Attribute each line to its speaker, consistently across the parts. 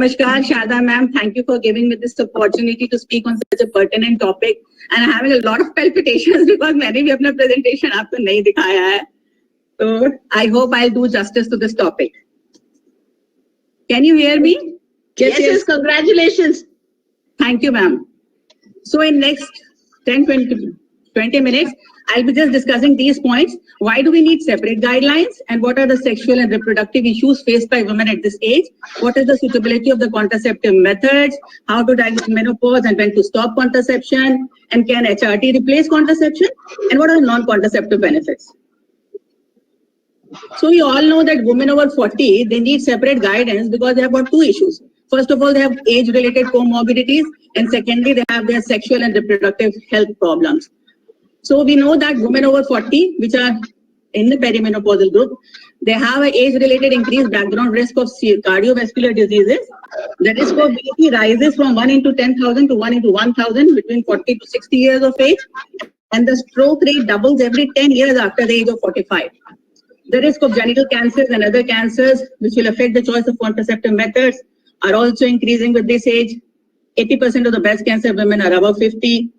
Speaker 1: Namaskar, Shada ma'am. Thank you for giving me this opportunity to speak on such a pertinent topic. And I'm having a lot of palpitations because मैंने भी अपना presentation आपको नहीं दिखाया है. So I hope I'll do justice to this topic. Can you hear me?
Speaker 2: Yes, congratulations.
Speaker 1: Thank you, ma'am. So in next 10-20 minutes, I'll be just discussing these points. Why do we need separate guidelines? And what are the sexual and reproductive issues faced by women at this age? What is the suitability of the contraceptive methods? How to diagnose menopause and when to stop contraception? And can HRT replace contraception? And what are the non-contraceptive benefits? So we all know that women over 40, they need separate guidance because they have got two issues. First of all, they have age-related comorbidities. And secondly, they have their sexual and reproductive health problems. So we know that women over 40, which are in the perimenopausal group, they have an age-related increased background risk of cardiovascular diseases. The risk of BP rises from 1 into 10,000 to 1 into 1,000 between 40 to 60 years of age. And the stroke rate doubles every 10 years after the age of 45. The risk of genital cancers and other cancers, which will affect the choice of contraceptive methods, are also increasing with this age. 80% of the breast cancer women are above 50.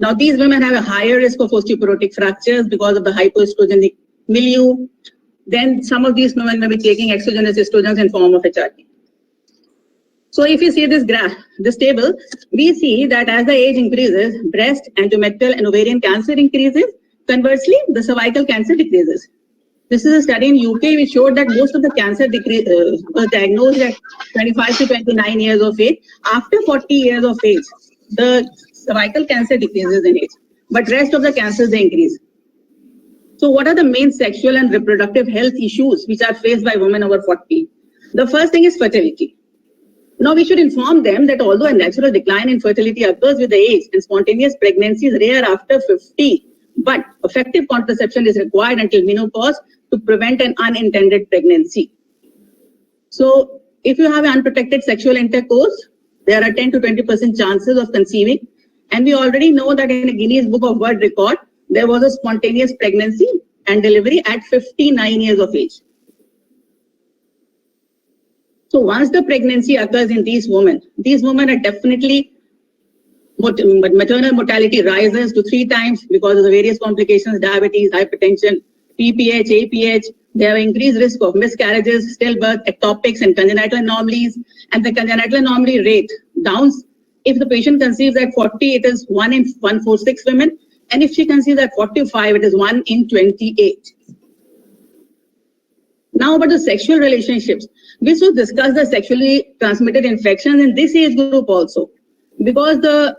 Speaker 1: Now, these women have a higher risk of osteoporotic fractures because of the hypoestrogenic milieu. Then some of these women may be taking exogenous estrogens in form of HRT. So if you see this graph, this table, we see that as the age increases, breast, endometrial, and ovarian cancer increases. Conversely, the cervical cancer decreases. This is a study in UK which showed that most of the cancer was diagnosed at 25 to 29 years of age. After 40 years of age, the cervical cancer decreases in age, but rest of the cancers, they increase. So what are the main sexual and reproductive health issues which are faced by women over 40? The first thing is fertility. Now we should inform them that although a natural decline in fertility occurs with the age and spontaneous pregnancy is rare after 50, but effective contraception is required until menopause to prevent an unintended pregnancy. So if you have unprotected sexual intercourse, there are 10 to 20% chances of conceiving. And we already know that in a Guinness Book of World Record, there was a spontaneous pregnancy and delivery at 59 years of age. So once the pregnancy occurs in these women are definitely, maternal mortality rises to 3 times because of the various complications, diabetes, hypertension, PPH, APH. They have increased risk of miscarriages, stillbirth, ectopics, and congenital anomalies. And the congenital anomaly rate downs. If the patient conceives at 40, it is 1 in 146 women. And if she conceives at 45, it is 1 in 28. Now about the sexual relationships. We should discuss the sexually transmitted infections in this age group also. Because the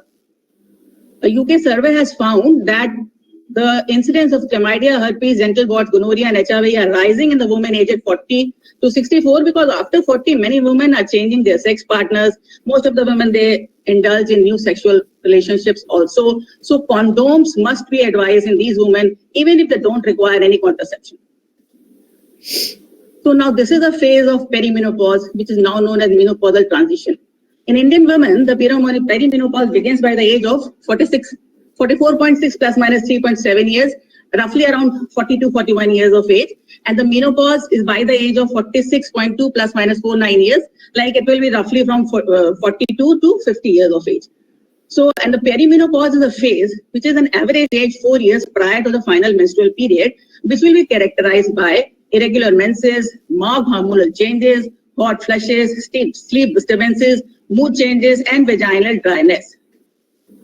Speaker 1: UK survey has found that the incidence of chlamydia, herpes, genital warts, gonorrhea, and HIV are rising in the women aged 40 to 64 because after 40, many women are changing their sex partners. Most of the women, they indulge in new sexual relationships also. So condoms must be advised in these women, even if they don't require any contraception. So now this is a phase of perimenopause, which is now known as menopausal transition. In Indian women, the perimenopause begins by the age of 44.6 plus minus 3.7 years, roughly around 40 to 41 years of age. And the menopause is by the age of 46.2 plus minus 49 years, like it will be roughly from 42 to 50 years of age. So, and the perimenopause is a phase which is an average age 4 years prior to the final menstrual period, which will be characterized by irregular menses, marked hormonal changes, hot flushes, sleep disturbances, mood changes, and vaginal dryness.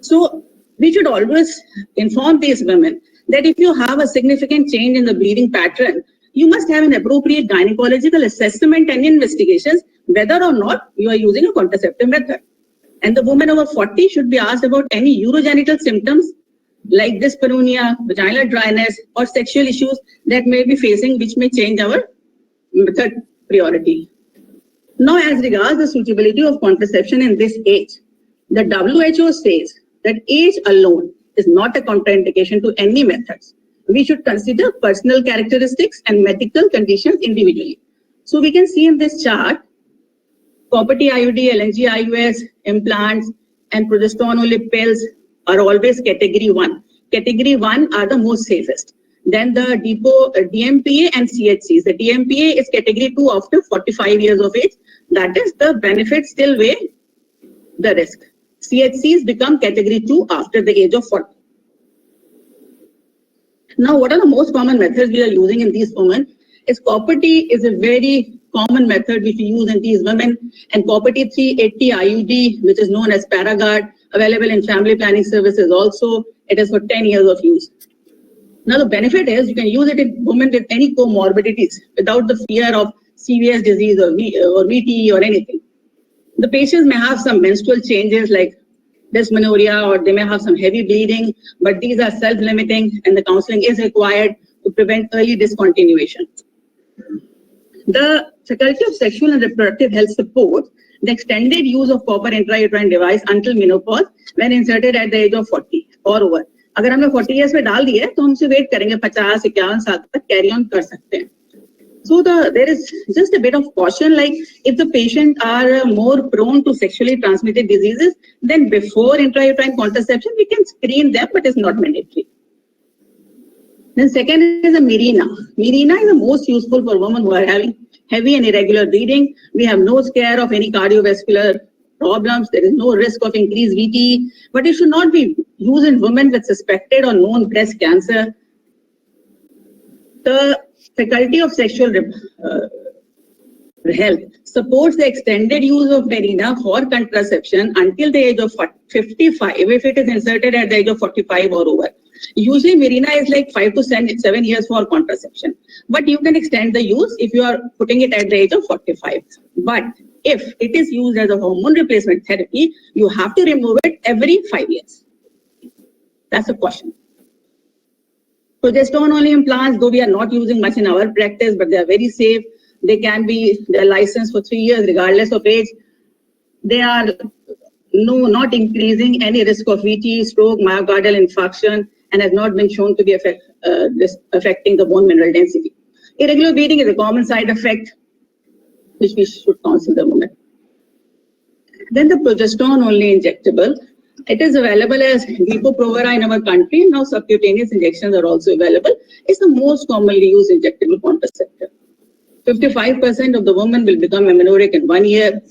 Speaker 1: So we should always inform these women that if you have a significant change in the bleeding pattern, you must have an appropriate gynecological assessment and investigations whether or not you are using a contraceptive method. And the woman over 40 should be asked about any urogenital symptoms like dyspareunia, vaginal dryness, or sexual issues that may be facing, which may change our method priority. Now, as regards the suitability of contraception in this age, the WHO says that age alone is not a contraindication to any methods. We should consider personal characteristics and medical conditions individually. So we can see in this chart, Copper-T IUD, LNG IUS, implants, and progesterone-only pills are always category 1. Category 1 are the most safest. Then the DMPA and CHCs. The DMPA is category 2 after 45 years of age. That is, the benefits still weigh the risk. CHCs become category 2 after the age of 40. Now, what are the most common methods we are using in these women? Is copper T is a very common method which we use in these women, and copper T 380 IUD, which is known as Paragard, available in family planning services also. It is for 10 years of use. Now, the benefit is you can use it in women with any comorbidities without the fear of serious disease or VTE or anything. The patients may have some menstrual changes like dysmenorrhea, or they may have some heavy bleeding, but these are self-limiting and the counseling is required to prevent early discontinuation. The Faculty of Sexual and Reproductive Health supports the extended use of copper intrauterine device until menopause when inserted at the age of 40 or over. अगर हमने 40 years में डाल दिए तो हम उसे wait करेंगे 50-51 साल तक कैरी ऑन कर सकते हैं. So there is just a bit of caution, like if the patient are more prone to sexually transmitted diseases, then before intrauterine contraception, we can screen them, but it's not mandatory. Then second is a Mirena. Mirena is the most useful for women who are having heavy and irregular bleeding. We have no scare of any cardiovascular problems. There is no risk of increased VTE, but it should not be used in women with suspected or known breast cancer. The Faculty of Sexual Health supports the extended use of Mirena for contraception until the age of 55 if it is inserted at the age of 45 or over. Usually Mirena is like 5 to 7 years for contraception, but you can extend the use if you are putting it at the age of 45. But if it is used as a hormone replacement therapy, you have to remove it every 5 years. That's a question. Progesterone only implants, though we are not using much in our practice, but they are very safe. They can be licensed for 3 years regardless of age. They are not increasing any risk of VT, stroke, myocardial infarction, and has not been shown to be affecting the bone mineral density. Irregular bleeding is a common side effect which we should consider a moment. Then the progesterone only injectable. It is available as Depo-Provera in our country. Now subcutaneous injections are also available. It's the most commonly used injectable contraceptive. 55% of the women will become amenorrheic in 1 year.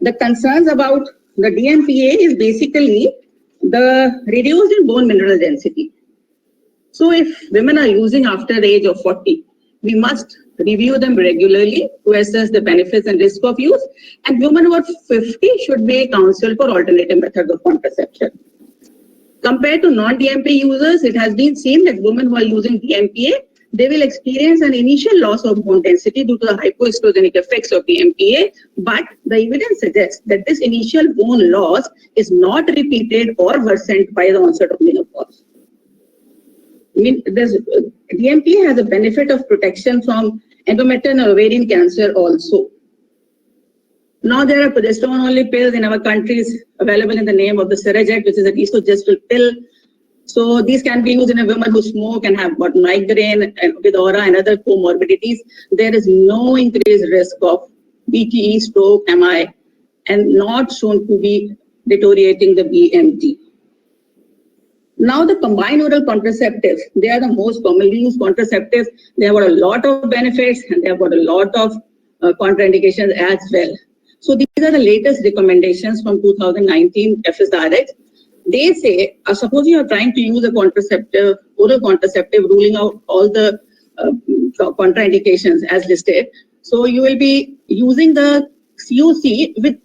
Speaker 1: The concerns about the DMPA is basically the reduced in bone mineral density. So if women are using after the age of 40, we must review them regularly to assess the benefits and risk of use, and women who are 50 should be counseled for alternative methods of contraception. Compared to non-DMPA users, it has been seen that women who are using DMPA, they will experience an initial loss of bone density due to the hypoestrogenic effects of DMPA, but the evidence suggests that this initial bone loss is not repeated or worsened by the onset of menopause. DMPA has a benefit of protection from endometrial and ovarian cancer also. Now there are progesterone-only pills in our countries available in the name of the Cerejet, which is an esogestral pill. So these can be used in a woman who smoke and have got migraine and with aura and other comorbidities. There is no increased risk of VTE, stroke, MI, and not shown to be deteriorating the BMD. Now the combined oral contraceptives, they are the most commonly used contraceptives. They have got a lot of benefits and they have got a lot of contraindications as well. So these are the latest recommendations from 2019 FSRH. They say, suppose you are trying to use a contraceptive, oral contraceptive, ruling out all the contraindications as listed. So you will be using the COC with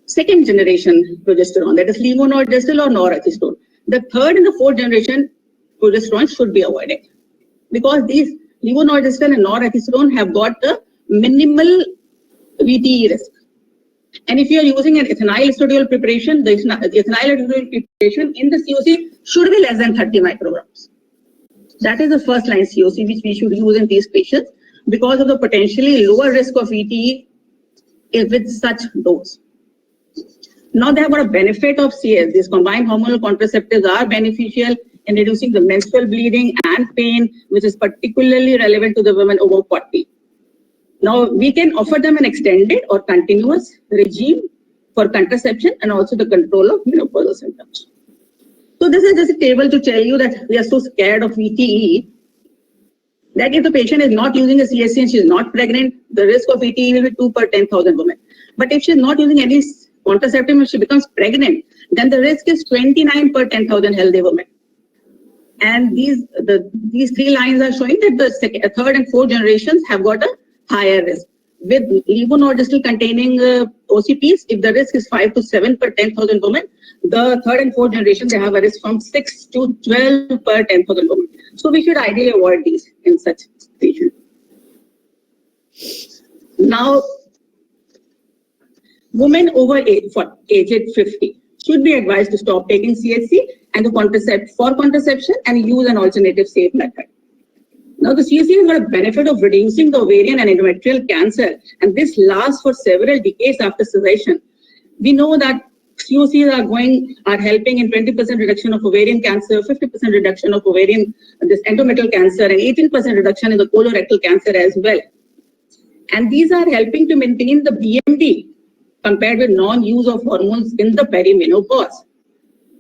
Speaker 1: second generation progesterone, that is levonorgestrel or norethistone. The third and the fourth generation progesterone should be avoided because these levonorgestrel and norethistone have got the minimal VTE risk. And if you are using an ethinyl estradiol preparation, the ethinyl estradiol preparation in the COC should be less than 30 micrograms. That is the first line COC which we should use in these patients because of the potentially lower risk of VTE with such dose. Now they have got a benefit of CS. These combined hormonal contraceptives are beneficial in reducing the menstrual bleeding and pain, which is particularly relevant to the women over 40. Now we can offer them an extended or continuous regime for contraception and also the control of menopausal symptoms. So this is just a table to tell you that we are so scared of VTE. that if the patient is not using a CSC and she is not pregnant, the risk of ET will be 2 per 10,000 women. But if she is not using any contraceptive and she becomes pregnant, then the risk is 29 per 10,000 healthy women. And these three lines are showing that the third and fourth generations have got a higher risk. With levonorgestrel containing OCPs, if the risk is 5 to 7 per 10,000 women, the third and fourth generation, they have a risk from 6 to 12 per 10,000 women. So we should ideally avoid these in such patients. Now, women over aged 50 should be advised to stop taking CHC and for contraception and use an alternative safe method. Now, the CHC has got a benefit of reducing the ovarian and endometrial cancer, and this lasts for several decades after cessation. We know that COCs are helping in 20% reduction of ovarian cancer, 50% reduction of endometrial cancer, and 18% reduction in the colorectal cancer as well. And these are helping to maintain the BMD compared with non-use of hormones in the perimenopause.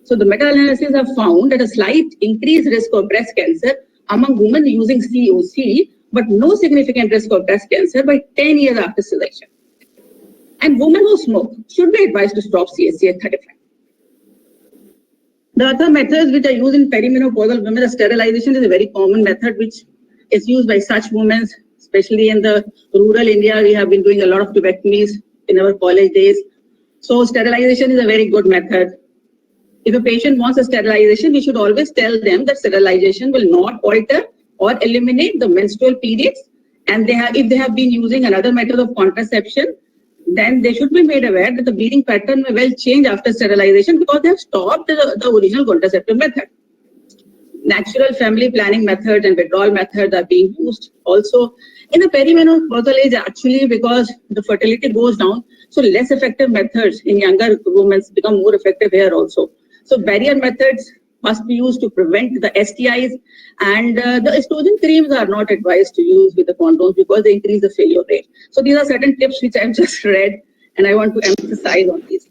Speaker 1: So the meta-analysis have found that a slight increased risk of breast cancer among women using COC, but no significant risk of breast cancer by 10 years after cessation. And women who smoke should be advised to stop CHC at 35. The other methods which are used in perimenopausal women, the sterilization is a very common method which is used by such women, especially in the rural India. We have been doing a lot of tuberculosis in our college days. So sterilization is a very good method. If a patient wants a sterilization, we should always tell them that sterilization will not alter or eliminate the menstrual periods. And if they have been using another method of contraception, then they should be made aware that the bleeding pattern may well change after sterilization because they have stopped the original contraceptive method. Natural family planning methods and withdrawal methods are being used also in the perimenopausal age, actually, because the fertility goes down. So less effective methods in younger women become more effective here also. So barrier methods must be used to prevent the STIs, and the estrogen creams are not advised to use with the condoms because they increase the failure rate. So these are certain tips which I've just read, and I want to emphasize on these.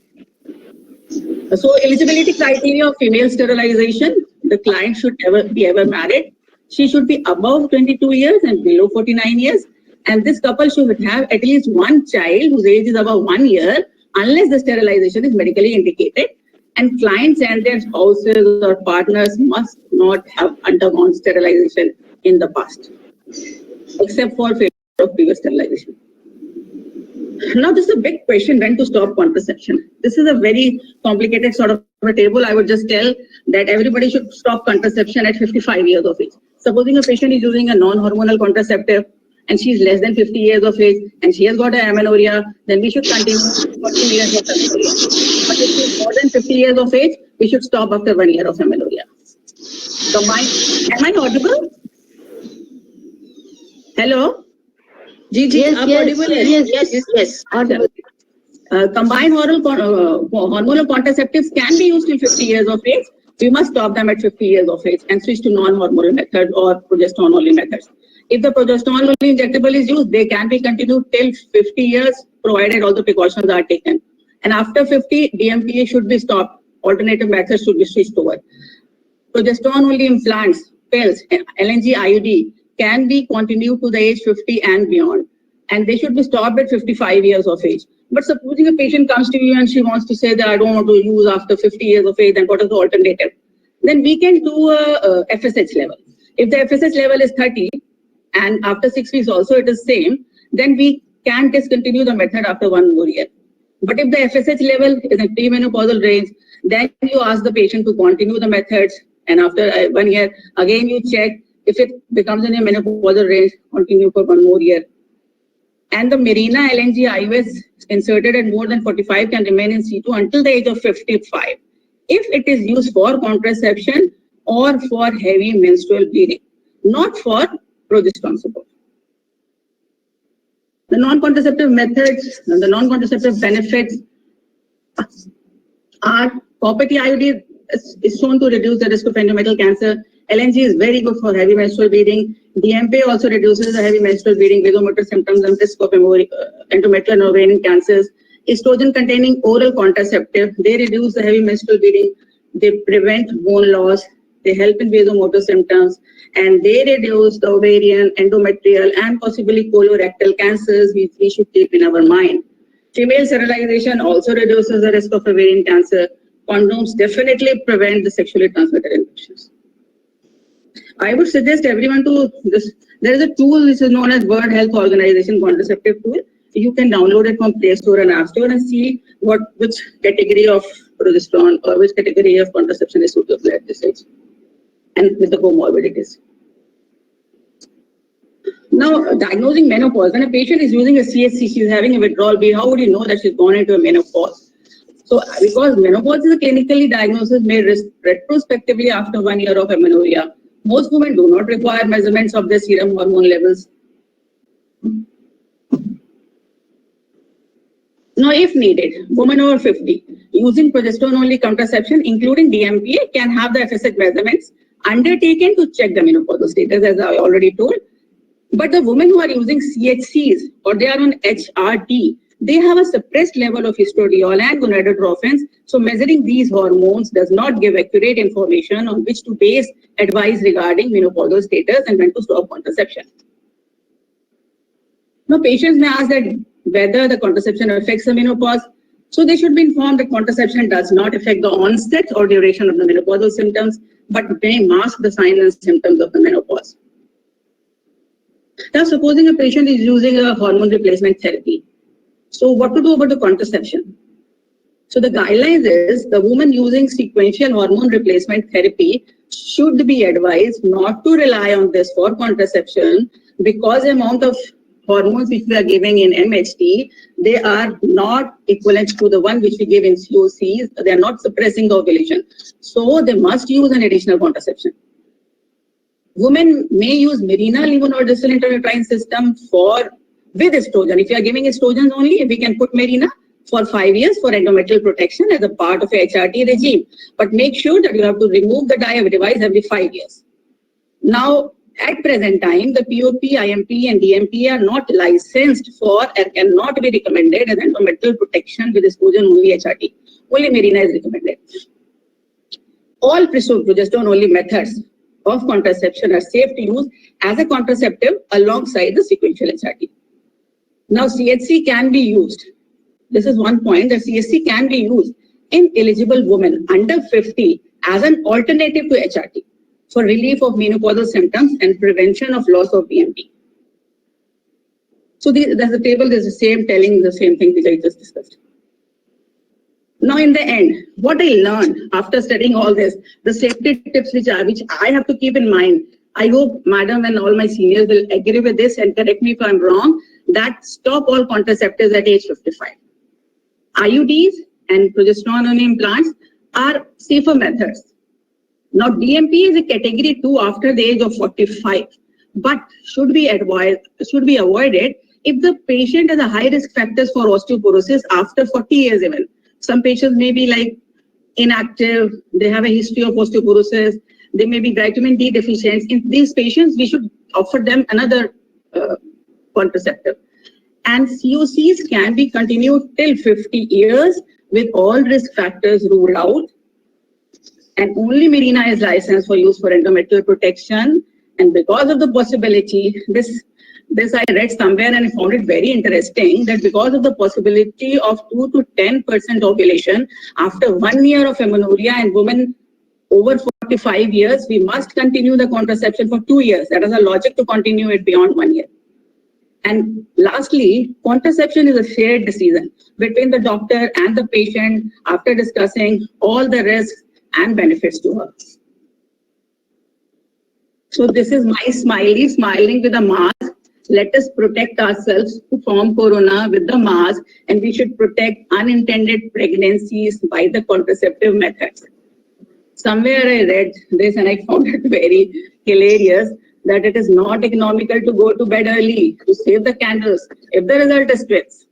Speaker 1: So eligibility criteria of female sterilization: the client should be ever married. She should be above 22 years and below 49 years. And this couple should have at least one child whose age is above 1 year, unless the sterilization is medically indicated. And clients and their spouses or partners must not have undergone sterilization in the past, except for failure of previous sterilization. Now, this is a big question: when to stop contraception. This is a very complicated sort of a table. I would just tell that everybody should stop contraception at 55 years of age. Supposing a patient is using a non-hormonal contraceptive and she is less than 50 years of age and she has got an amenorrhea, then we should continue 40 years of amenorrhea. But if she is more than 50 years of age, we should stop after 1 year of amenorrhea. Am I audible? Hello?
Speaker 2: Yes.
Speaker 1: Audible. Combined hormonal contraceptives can be used till 50 years of age. We must stop them at 50 years of age and switch to non-hormonal methods or progesterone-only methods. If the progesterone-only injectable is used, they can be continued till 50 years, provided all the precautions are taken. And after 50, DMPA should be stopped. Alternative methods should be switched over. Progesterone-only implants, pills, LNG, IUD can be continued to the age 50 and beyond. And they should be stopped at 55 years of age. But supposing a patient comes to you and she wants to say that I don't want to use after 50 years of age, then what is the alternative? Then we can do a FSH level. If the FSH level is 30 and after 6 weeks also it is same, then we can discontinue the method after 1 more year. But if the FSH level is in premenopausal range, then you ask the patient to continue the methods, and after 1 year, again you check. If it becomes in a menopausal range, continue for 1 more year. And the Mirena LNG IUS inserted at more than 45 can remain in situ until the age of 55, if it is used for contraception or for heavy menstrual bleeding, not for progesterone support. The non-contraceptive methods, the non-contraceptive benefits are copper T IUD is shown to reduce the risk of endometrial cancer. LNG is very good for heavy menstrual bleeding. DMPA also reduces the heavy menstrual bleeding, vasomotor symptoms, and risk of endometrial and ovarian cancers. Estrogen-containing oral contraceptive, they reduce the heavy menstrual bleeding. They prevent bone loss. they help in vasomotor symptoms, and they reduce the ovarian, endometrial, and possibly colorectal cancers, which we should keep in our mind. Female sterilization also reduces the risk of ovarian cancer. Condoms definitely prevent the sexually transmitted infections. I would suggest everyone to this. There is a tool which is known as World Health Organization contraceptive tool. You can download it from Play Store and App Store and see which category of progesterone or which category of contraception is suitable at this age and with the comorbidities. Now, diagnosing menopause. When a patient is using a CHC, she's having a withdrawal B, how would you know that she's gone into a menopause? So, because menopause is a clinically diagnosis made retrospectively after 1 year of amenorrhea, most women do not require measurements of their serum hormone levels. Now, if needed, women over 50 using progesterone-only contraception, including DMPA, can have the FSH measurements undertaken to check the menopausal status, as I already told. But the women who are using CHCs or they are on HRT, they have a suppressed level of estradiol and gonadotropins. So measuring these hormones does not give accurate information on which to base advice regarding menopausal status and when to stop contraception. Now, patients may ask that whether the contraception affects the menopause. So they should be informed that contraception does not affect the onset or duration of the menopausal symptoms, but may mask the signs and symptoms of the menopause. Now, supposing a patient is using a hormone replacement therapy. So what to do about the contraception? So the guidelines is the woman using sequential hormone replacement therapy should be advised not to rely on this for contraception because the amount of hormones which we are giving in MHT, they are not equivalent to the one which we give in COCs. They are not suppressing the ovulation. So they must use an additional contraception. Women may use Mirena levonorgestrel intrauterine system with estrogen. If you are giving estrogens only, we can put Mirena for 5 years for endometrial protection as a part of a HRT regime. But make sure that you have to remove the device every 5 years. Now, at present time, the POP, IMP, and DMP are not licensed for and cannot be recommended as endometrial protection with estrogen only HRT. Only Mirena is recommended. All progesterone only methods of contraception are safe to use as a contraceptive alongside the sequential HRT. Now, CHC can be used. This is one point that CHC can be used in eligible women under 50 as an alternative to HRT for relief of menopausal symptoms and prevention of loss of BMP. So there's a table, there's the same telling the same thing which I just discussed. Now, in the end, what I learned after studying all this, the safety tips which I have to keep in mind, I hope Madam and all my seniors will agree with this and correct me if I'm wrong, that stop all contraceptives at age 55. IUDs and progesterone-only implants are safer methods. Now, DMP is a category 2 after the age of 45, but should be avoided if the patient has a high risk factors for osteoporosis after 40 years even. Some patients may be like inactive, they have a history of osteoporosis, they may be vitamin D deficient. In these patients, we should offer them another contraceptive. And COCs can be continued till 50 years with all risk factors ruled out. And only Mirena is licensed for use for endometrial protection. And because of the possibility, this I read somewhere and I found it very interesting that because of the possibility of 2 to 10% ovulation after 1 year of amenorrhea in women over 45 years, we must continue the contraception for 2 years. That is a logic to continue it beyond 1 year. And lastly, contraception is a shared decision between the doctor and the patient after discussing all the risks and benefits to her. So this is my smiley smiling with a mask. Let us protect ourselves from corona with the mask, and we should protect unintended pregnancies by the contraceptive methods. Somewhere I read this and I found it very hilarious that it is not economical to go to bed early to save the candles if the result is twins.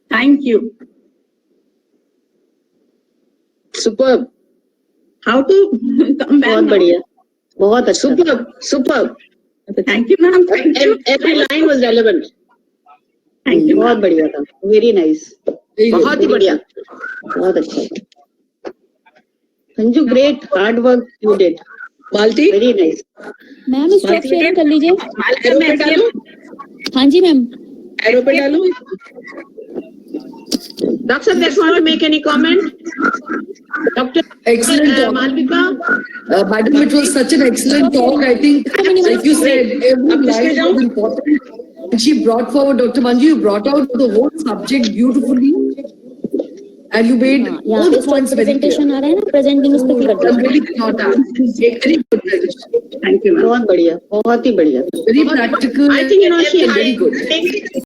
Speaker 1: Thank you.
Speaker 2: Superb.
Speaker 1: How to come back?
Speaker 2: बहुत बढ़िया, बहुत अच्छा. Superb, superb.
Speaker 1: Thank you, ma'am. Thank you.
Speaker 2: Every line was relevant.
Speaker 1: Thank you.
Speaker 2: बहुत बढ़िया था. Very nice. बहुत ही बढ़िया. बहुत अच्छा. Sanju, great hard work you did.
Speaker 3: Malti
Speaker 2: very nice.
Speaker 4: Ma'am stop sharing कर लीजिए।
Speaker 3: एरो पे डालूं?
Speaker 4: हाँ जी मैम।
Speaker 3: एरो पे डालूं?
Speaker 2: Doctor, does want to make any comment? Doctor
Speaker 3: Excellent talk.
Speaker 2: Malvika,
Speaker 3: Madam, it was such an excellent talk. I think, like you said, every line was important. And she brought forward, Dr. Manju, you brought out the whole subject beautifully. And you made
Speaker 4: यहाँ
Speaker 3: all
Speaker 4: पे
Speaker 3: the points very clear.
Speaker 4: Presentation आ रहा है ना, presenting उस पर कर
Speaker 3: I'm
Speaker 4: दीजिए।
Speaker 3: really proud of that. Very good presentation.
Speaker 1: Thank you, ma'am.
Speaker 2: बहुत बढ़िया, बहुत ही बढ़िया।
Speaker 3: Very practical
Speaker 2: I think you know she
Speaker 3: and very
Speaker 2: had
Speaker 3: good.